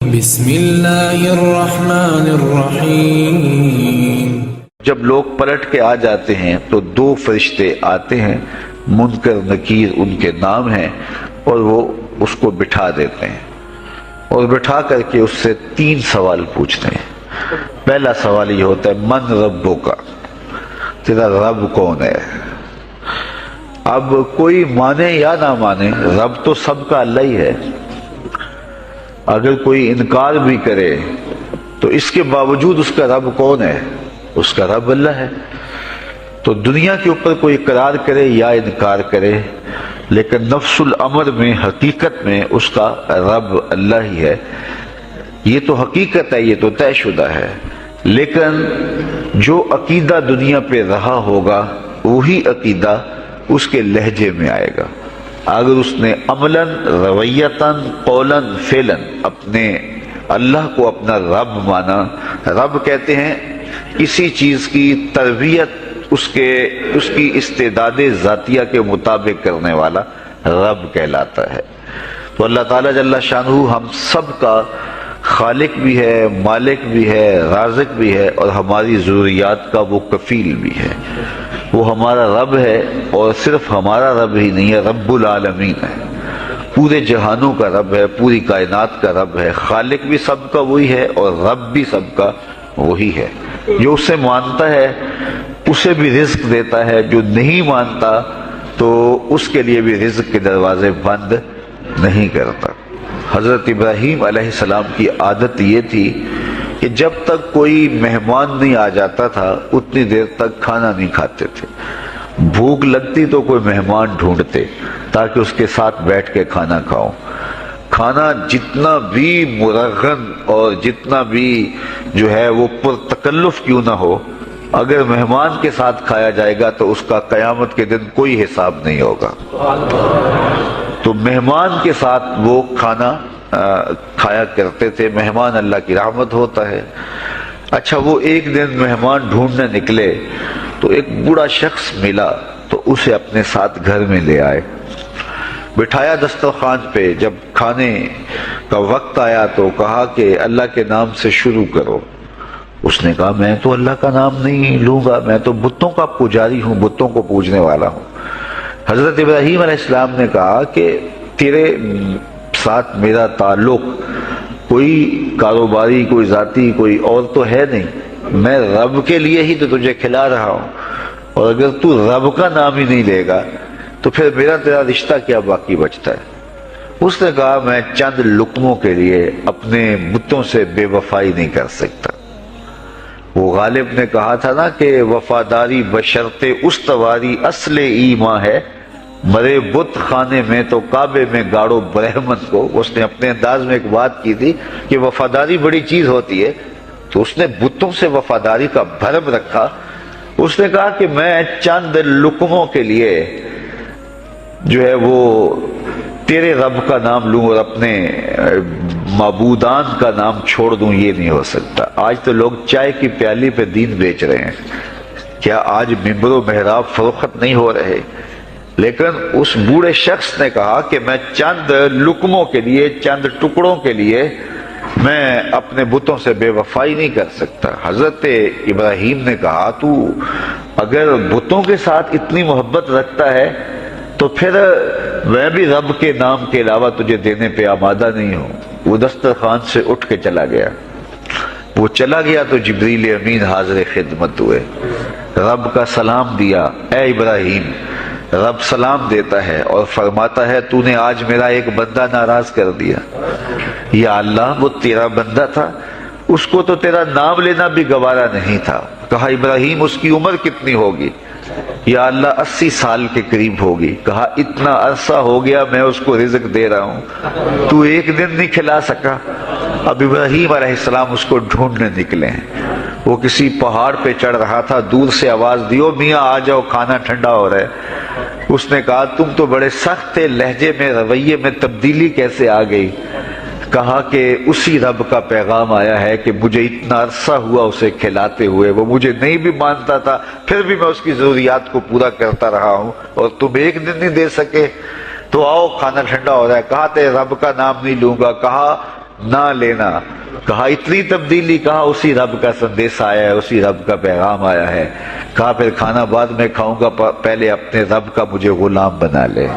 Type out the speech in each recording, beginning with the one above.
بسم اللہ الرحمن الرحیم۔ جب لوگ پلٹ کے آ جاتے ہیں تو دو فرشتے آتے ہیں، منکر نکیر ان کے نام ہیں، اور وہ اس کو بٹھا دیتے ہیں اور بٹھا کر کے اس سے 3 سوال پوچھتے ہیں۔ پہلا سوال یہ ہوتا ہے من ربک، تیرا رب کون ہے؟ اب کوئی مانے یا نہ مانے، رب تو سب کا اللہ ہی ہے۔ اگر کوئی انکار بھی کرے تو اس کے باوجود اس کا رب کون ہے؟ اس کا رب اللہ ہے۔ تو دنیا کے اوپر کوئی اقرار کرے یا انکار کرے، لیکن نفس الامر میں حقیقت میں اس کا رب اللہ ہی ہے۔ یہ تو حقیقت ہے، یہ تو طے شدہ ہے۔ لیکن جو عقیدہ دنیا پہ رہا ہوگا وہی عقیدہ اس کے لہجے میں آئے گا۔ اگر اس نے عملاً، رویتاً، قولاً، فعلاً اپنے اللہ کو اپنا رب مانا، رب کہتے ہیں کسی چیز کی تربیت اس کی استعداد ذاتیہ کے مطابق کرنے والا رب کہلاتا ہے۔ تو اللہ تعالیٰ جل شانہ ہم سب کا خالق بھی ہے، مالک بھی ہے، رازق بھی ہے، اور ہماری ضروریات کا وہ کفیل بھی ہے۔ وہ ہمارا رب ہے، اور صرف ہمارا رب ہی نہیں ہے، رب العالمین ہے، پورے جہانوں کا رب ہے، پوری کائنات کا رب ہے۔ خالق بھی سب کا وہی ہے اور رب بھی سب کا وہی ہے۔ جو اسے مانتا ہے اسے بھی رزق دیتا ہے، جو نہیں مانتا تو اس کے لیے بھی رزق کے دروازے بند نہیں کرتا۔ حضرت ابراہیم علیہ السلام کی عادت یہ تھی کہ جب تک کوئی مہمان نہیں آ جاتا تھا اتنی دیر تک کھانا نہیں کھاتے تھے۔ بھوک لگتی تو کوئی مہمان ڈھونڈتے تاکہ اس کے ساتھ بیٹھ کے کھانا کھاؤں۔ کھانا جتنا بھی مرغن اور جتنا بھی جو ہے وہ پرتکلف کیوں نہ ہو، اگر مہمان کے ساتھ کھایا جائے گا تو اس کا قیامت کے دن کوئی حساب نہیں ہوگا۔ تو مہمان کے ساتھ وہ کھانا کھایا کرتے تھے۔ مہمان اللہ کی رحمت ہوتا ہے۔ اچھا، وہ ایک دن مہمان ڈھونڈنے نکلے تو ایک بوڑھا شخص ملا تو اسے اپنے ساتھ گھر میں لے آئے، بٹھایا دسترخوان پہ۔ جب کھانے کا وقت آیا تو کہا کہ اللہ کے نام سے شروع کرو۔ اس نے کہا میں تو اللہ کا نام نہیں لوں گا، میں تو بتوں کا پجاری ہوں، بتوں کو پوجنے والا ہوں۔ حضرت ابراہیم علیہ السلام نے کہا کہ تیرے ساتھ میرا تعلق کوئی کاروباری، کوئی ذاتی، کوئی اور تو ہے نہیں، میں رب کے لیے ہی تو تجھے کھلا رہا ہوں، اور اگر تو رب کا نام ہی نہیں لے گا تو پھر میرا تیرا رشتہ کیا باقی بچتا ہے؟ اس نے کہا میں چند لقموں کے لیے اپنے بتوں سے بے وفائی نہیں کر سکتا۔ وہ غالب نے کہا تھا نا کہ وفاداری بشرط استواری اصل ایمان ہے، مرے بت خانے میں تو کعبے میں گاڑو برہمن کو۔ اس نے اپنے انداز میں ایک بات کی تھی کہ وفاداری بڑی چیز ہوتی ہے، تو اس نے بتوں سے وفاداری کا بھرم رکھا۔ اس نے کہا کہ میں چند لقموں کے لیے جو ہے وہ تیرے رب کا نام لوں اور اپنے معبودان کا نام چھوڑ دوں، یہ نہیں ہو سکتا۔ آج تو لوگ چائے کی پیالی پہ دین بیچ رہے ہیں، کیا آج ممبر و محراب فروخت نہیں ہو رہے؟ لیکن اس بوڑھے شخص نے کہا کہ میں چند لقموں کے لیے، چند ٹکڑوں کے لیے میں اپنے بتوں سے بے وفائی نہیں کر سکتا۔ حضرت ابراہیم نے کہا تو اگر بتوں کے ساتھ اتنی محبت رکھتا ہے تو پھر میں بھی رب کے نام کے علاوہ تجھے دینے پہ آمادہ نہیں ہوں۔ وہ دسترخوان سے اٹھ کے چلا گیا۔ وہ چلا گیا تو جبریل امین حاضر خدمت ہوئے، رب کا سلام دیا۔ اے ابراہیم، رب سلام دیتا ہے اور فرماتا ہے تو نے آج میرا ایک بندہ ناراض کر دیا۔ یا اللہ، وہ تیرا بندہ تھا، اس کو تو تیرا نام لینا بھی گوارا نہیں تھا۔ کہا ابراہیم اس کی عمر کتنی ہوگی؟ یا اللہ 80 سال کے قریب ہوگی۔ کہا اتنا عرصہ ہو گیا میں اس کو رزق دے رہا ہوں، تو ایک دن نہیں کھلا سکا؟ اب ابراہیم علیہ السلام اس کو ڈھونڈنے نکلے ہیں۔ وہ کسی پہاڑ پہ چڑھ رہا تھا، دور سے آواز دیو میاں آ جاؤ، کھانا ٹھنڈا ہو رہا ہے۔ اس نے کہا تم تو بڑے سخت تھے، لہجے میں، رویے میں تبدیلی کیسے آ گئی؟ کہا کہ اسی رب کا پیغام آیا ہے کہ مجھے اتنا عرصہ ہوا اسے کھلاتے ہوئے، وہ مجھے نہیں بھی مانتا تھا، پھر بھی میں اس کی ضروریات کو پورا کرتا رہا ہوں، اور تم ایک دن نہیں دے سکے؟ تو آؤ کھانا ٹھنڈا ہو رہا ہے۔ کہا تیرے رب کا نام نہیں لوں گا۔ کہا نہ لینا. کہا اتنی تبدیلی؟ کہا اسی رب کا سندیس آیا ہے، اسی رب کا پیغام آیا ہے. کہا پھر کھانا بعد میں کھاؤں گا، پہلے اپنے رب کا مجھے غلام بنا لے.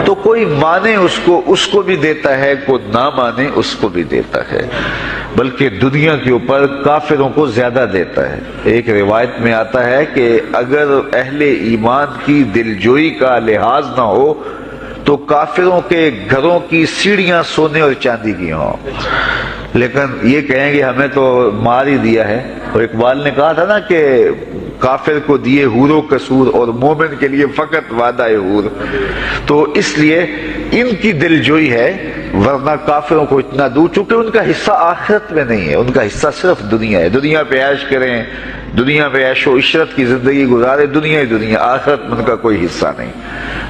تو کوئی مانے اس کو بھی دیتا ہے، کوئی نہ مانے اس کو بھی دیتا ہے، بلکہ دنیا کے اوپر کافروں کو زیادہ دیتا ہے. ایک روایت میں آتا ہے کہ اگر اہل ایمان کی دلجوئی کا لحاظ نہ ہو تو کافروں کے گھروں کی سیڑھیاں سونے اور چاندی کی ہوں، لیکن یہ کہیں گے ہمیں تو مار ہی دیا ہے. اور اقبال نے کہا تھا نا کہ کافر کو دیے حور و قصور اور مومن کے لیے فقط وعدہ حور. تو اس لیے ان کی دلجوئی ہے، ورنہ کافروں کو اتنا دور، چونکہ ان کا حصہ آخرت میں نہیں ہے، ان کا حصہ صرف دنیا ہے. دنیا پہ عیش کریں، دنیا پہ عیش و عشرت کی زندگی گزارے، دنیا ہی دنیا، آخرت میں ان کا کوئی حصہ نہیں.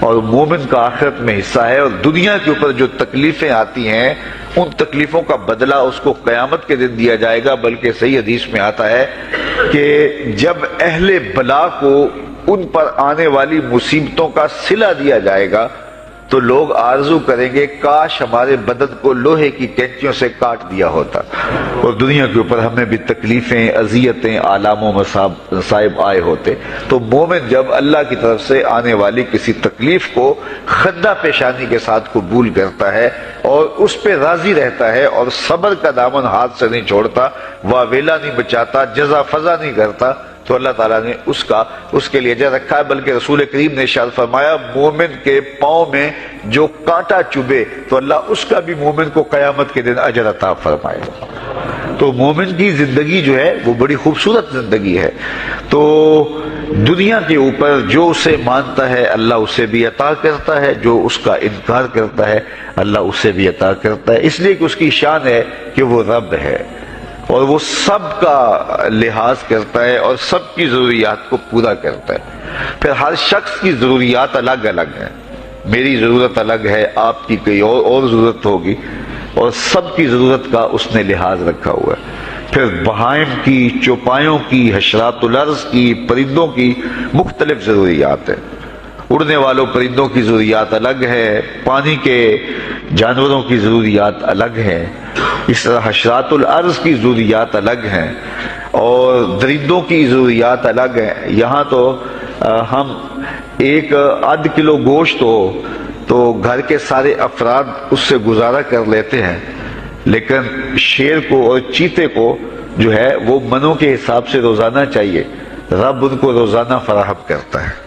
اور مومن کا آخرت میں حصہ ہے. اور دنیا کے اوپر جو تکلیفیں آتی ہیں ان تکلیفوں کا بدلہ اس کو قیامت کے دن دیا جائے گا. بلکہ صحیح حدیث میں آتا ہے کہ جب اہل بلا کو ان پر آنے والی مصیبتوں کا صلہ دیا جائے گا تو لوگ آرزو کریں گے کاش ہمارے بدن کو لوہے کی کینچیوں سے کاٹ دیا ہوتا. اور دنیا کے اوپر ہمیں بھی تکلیفیں، اذیتیں، آلام و مصائب آئے ہوتے. تو مومن جب اللہ کی طرف سے آنے والی کسی تکلیف کو خندہ پیشانی کے ساتھ قبول کرتا ہے اور اس پہ راضی رہتا ہے اور صبر کا دامن ہاتھ سے نہیں چھوڑتا، واویلا نہیں بچاتا، جزا فضا نہیں کرتا، تو اللہ تعالیٰ نے اس کے لیے اجر رکھا ہے. بلکہ رسول کریم نے ارشاد فرمایا مومن کے پاؤں میں جو کانٹا چبھے تو اللہ اس کا بھی مومن کو قیامت کے دن اجر عطا فرمائے. تو مومن کی زندگی جو ہے وہ بڑی خوبصورت زندگی ہے. تو دنیا کے اوپر جو اسے مانتا ہے اللہ اسے بھی عطا کرتا ہے، جو اس کا انکار کرتا ہے اللہ اسے بھی عطا کرتا ہے. اس لیے کہ اس کی شان ہے کہ وہ رب ہے اور وہ سب کا لحاظ کرتا ہے اور سب کی ضروریات کو پورا کرتا ہے. پھر ہر شخص کی ضروریات الگ الگ ہیں. میری ضرورت الگ ہے، آپ کی کوئی اور ضرورت ہوگی، اور سب کی ضرورت کا اس نے لحاظ رکھا ہوا ہے. پھر بہائم کی، چوپایوں کی، حشرات الارض کی، پرندوں کی مختلف ضروریات ہیں. اڑنے والوں پرندوں کی ضروریات الگ ہے، پانی کے جانوروں کی ضروریات الگ ہیں، اس طرح حشرات الارض کی ضروریات الگ ہیں اور درندوں کی ضروریات الگ ہیں. یہاں تو ہم ایک آدھ کلو گوشت ہو تو گھر کے سارے افراد اس سے گزارا کر لیتے ہیں، لیکن شیر کو اور چیتے کو جو ہے وہ منوں کے حساب سے روزانہ چاہیے. رب ان کو روزانہ فراہم کرتا ہے.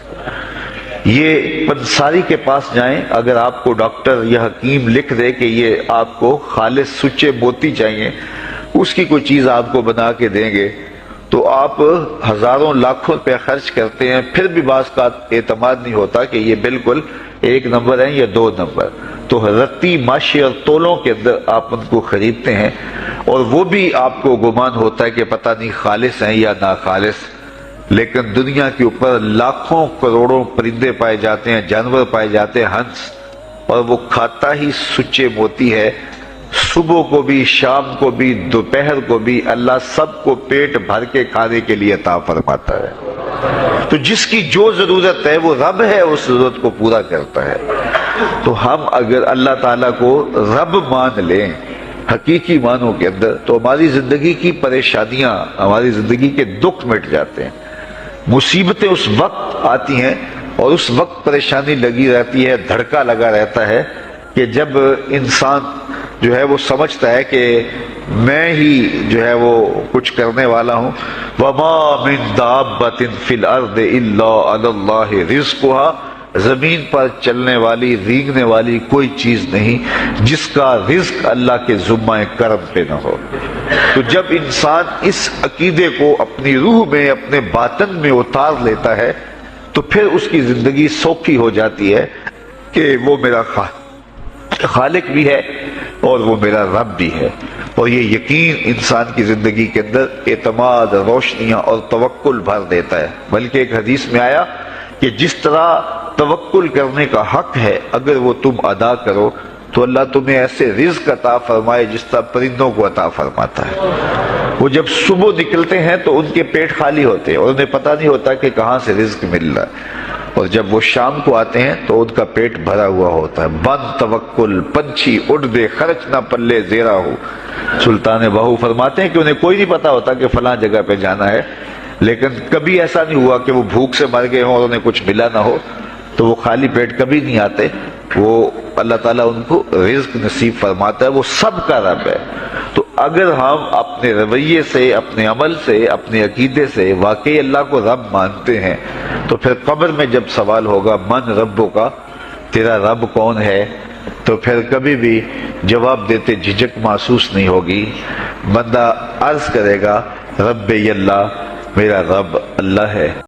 یہ پنساری کے پاس جائیں، اگر آپ کو ڈاکٹر یا حکیم لکھ دے کہ یہ آپ کو خالص سچے موتی چاہیے، اس کی کوئی چیز آپ کو بنا کے دیں گے تو آپ ہزاروں لاکھوں روپے خرچ کرتے ہیں، پھر بھی بعض کا اعتماد نہیں ہوتا کہ یہ بالکل 1 نمبر ہے یا 2 نمبر. تو رتی ماشی اور تولوں کے اندر آپ ان کو خریدتے ہیں اور وہ بھی آپ کو گمان ہوتا ہے کہ پتہ نہیں خالص ہیں یا ناخالص. لیکن دنیا کے اوپر لاکھوں کروڑوں پرندے پائے جاتے ہیں، جانور پائے جاتے ہیں، ہنس، اور وہ کھاتا ہی سچے موتی ہے. صبح کو بھی، شام کو بھی، دوپہر کو بھی اللہ سب کو پیٹ بھر کے کھانے کے لیے عطا فرماتا ہے. تو جس کی جو ضرورت ہے وہ رب ہے، اس ضرورت کو پورا کرتا ہے. تو ہم اگر اللہ تعالیٰ کو رب مان لیں حقیقی معنوں کے اندر تو ہماری زندگی کی پریشانیاں، ہماری زندگی کے دکھ مٹ جاتے ہیں. مصیبتیں اس وقت آتی ہیں اور اس وقت پریشانی لگی رہتی ہے، دھڑکا لگا رہتا ہے کہ جب انسان جو ہے وہ سمجھتا ہے کہ میں ہی جو ہے وہ کچھ کرنے والا ہوں. وَمَا مِن دَابَّةٍ فِي الْأَرْضِ إِلَّا عَلَى اللَّهِ رِزْقُهَا، زمین پر چلنے والی، ریگنے والی کوئی چیز نہیں جس کا رزق اللہ کے ذمہ کرم پہ نہ ہو. تو جب انسان اس عقیدے کو اپنی روح میں، اپنے باطن میں اتار لیتا ہے تو پھر اس کی زندگی سوکھی ہو جاتی ہے کہ وہ میرا خالق بھی ہے اور وہ میرا رب بھی ہے. اور یہ یقین انسان کی زندگی کے اندر اعتماد، روشنیاں اور توکل بھر دیتا ہے. بلکہ ایک حدیث میں آیا کہ جس طرح توکل کرنے کا حق ہے اگر وہ تم ادا کرو تو اللہ تمہیں ایسے رزق عطا فرمائے جس طرح پرندوں کو عطا فرماتا ہے. وہ جب صبح نکلتے ہیں تو ان کے پیٹ خالی ہوتے ہیں اور انہیں پتہ نہیں ہوتا کہ کہاں سے رزق مل رہا ہے. اور جب وہ شام کو آتے ہیں تو ان کا پیٹ بھرا ہوا ہوتا ہے. بند توکل پنچھی اڑ دے خرچ نہ پلے زیرا ہو. سلطان بہو فرماتے ہیں کہ انہیں کوئی نہیں پتا ہوتا کہ فلاں جگہ پہ جانا ہے، لیکن کبھی ایسا نہیں ہوا کہ وہ بھوک سے مر گئے ہوں اور انہیں کچھ ملا نہ ہو، تو وہ خالی پیٹ کبھی نہیں آتے. وہ اللہ تعالیٰ ان کو رزق نصیب فرماتا ہے، وہ سب کا رب ہے. تو اگر ہم اپنے رویے سے، اپنے عمل سے، اپنے عقیدے سے واقعی اللہ کو رب مانتے ہیں تو پھر قبر میں جب سوال ہوگا من ربو کا، تیرا رب کون ہے، تو پھر کبھی بھی جواب دیتے جھجک محسوس نہیں ہوگی. بندہ عرض کرے گا رب اللہ، میرا رب اللہ ہے.